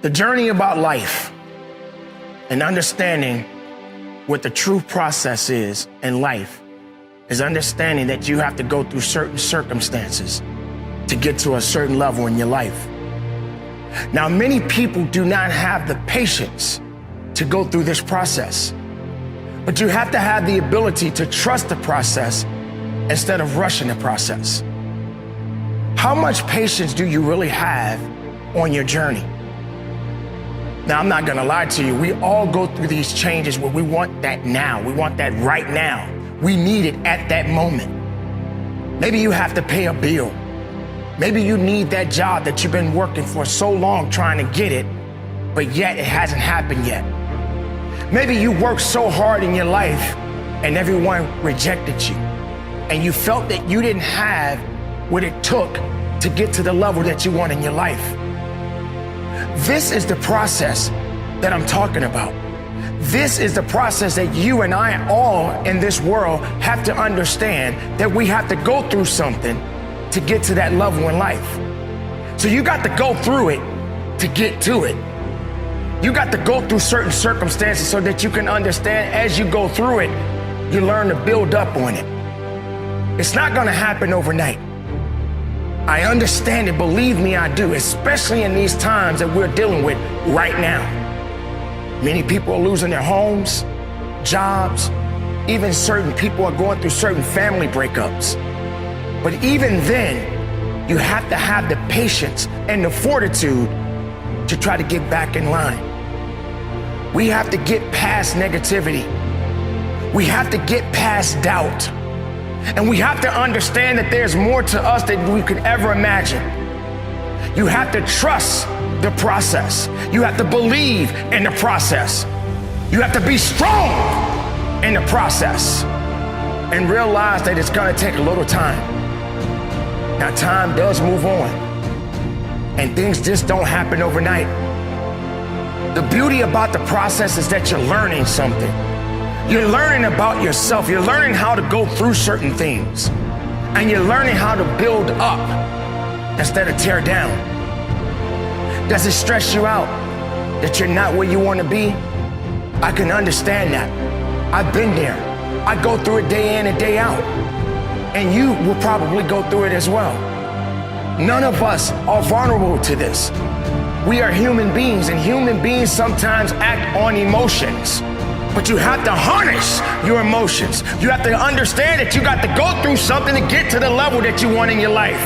The journey about life and understanding what the true process is in life is understanding that you have to go through certain circumstances to get to a certain level in your life. Now, many people do not have the patience to go through this process, but you have to have the ability to trust the process instead of rushing the process. How much patience do you really have on your journey? Now, I'm not gonna lie to you. We all go through these changes where we want that now. We want that right now. We need it at that moment. Maybe you have to pay a bill. Maybe you need that job that you've been working for so long trying to get it, but yet it hasn't happened yet. Maybe you worked so hard in your life and everyone rejected you, and you felt that you didn't have what it took to get to the level that you want in your life. This is the process that I'm talking about. This is the process that you and I all in this world have to understand, that we have to go through something to get to that level in life. So you got to go through it to get to it. You got to go through certain circumstances so that you can understand as you go through it, you learn to build up on it. It's not gonna happen overnight. I understand it, believe me, I do, especially in these times that we're dealing with right now. Many people are losing their homes, jobs, even certain people are going through certain family breakups. But even then, you have to have the patience and the fortitude to try to get back in line. We have to get past negativity. We have to get past doubt. And we have to understand that there's more to us than we could ever imagine. You have to trust the process. You have to believe in the process. You have to be strong in the process and realize that it's gonna take a little time. Now, time does move on, and things just don't happen overnight. The beauty about the process is that you're learning something. You're learning about yourself. You're learning how to go through certain things. And you're learning how to build up instead of tear down. Does it stress you out that you're not where you want to be? I can understand that. I've been there. I go through it day in and day out. And you will probably go through it as well. None of us are vulnerable to this. We are human beings, and human beings sometimes act on emotions. But you have to harness your emotions. You have to understand that you got to go through something to get to the level that you want in your life.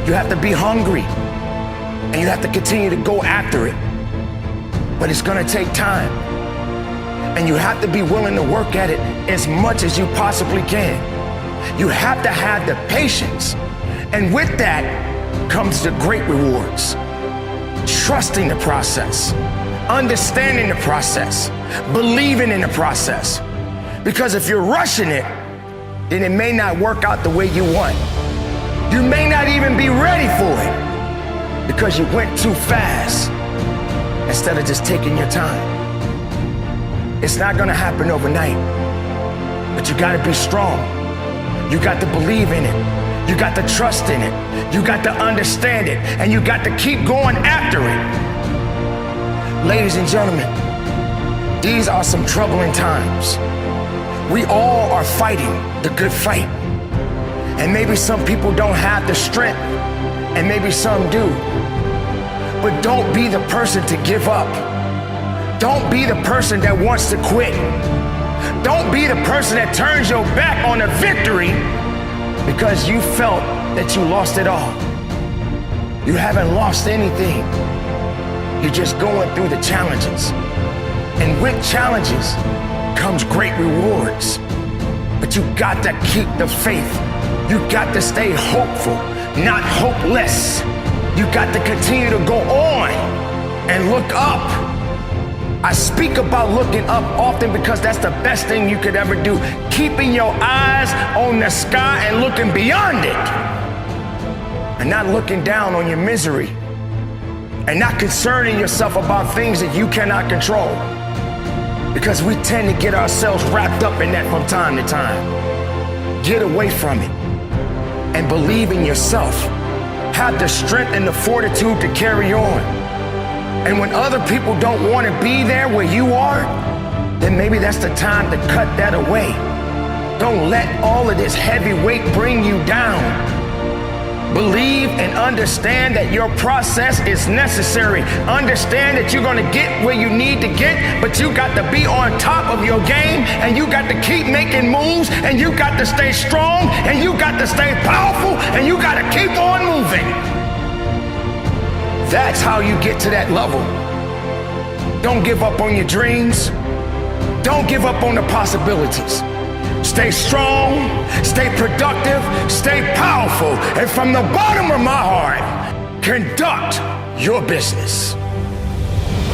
You have to be hungry, and you have to continue to go after it. But it's gonna take time. And you have to be willing to work at it as much as you possibly can. You have to have the patience. And with that comes the great rewards. Trusting the process. Understanding the process, believing in the process. Because if you're rushing it, then it may not work out the way you want. You may not even be ready for it because you went too fast instead of just taking your time. It's not gonna happen overnight, but you gotta be strong. You got to believe in it. You got to trust in it. You got to understand it, and you got to keep going after it. Ladies and gentlemen, these are some troubling times. We all are fighting the good fight. And maybe some people don't have the strength, and maybe some do. But don't be the person to give up. Don't be the person that wants to quit. Don't be the person that turns your back on a victory because you felt that you lost it all. You haven't lost anything. You're just going through the challenges. And with challenges comes great rewards. But you got to keep the faith. You got to stay hopeful, not hopeless. You got to continue to go on and look up. I speak about looking up often because that's the best thing you could ever do. Keeping your eyes on the sky and looking beyond it. And not looking down on your misery. And not concerning yourself about things that you cannot control. Because we tend to get ourselves wrapped up in that from time to time. Get away from it and believe in yourself have the strength and the fortitude to carry on. And when other people don't want to be there where you are, then maybe that's the time to cut that away. Don't let all of this heavy weight bring you down. Believe and understand that your process is necessary. Understand that you're going to get where you need to get, but you got to be on top of your game, and you got to keep making moves, and you got to stay strong, and you got to stay powerful, and you got to keep on moving. That's how you get to that level. Don't give up on your dreams. Don't give up on the possibilities. Stay strong, stay productive, stay powerful, and from the bottom of my heart, conduct your business.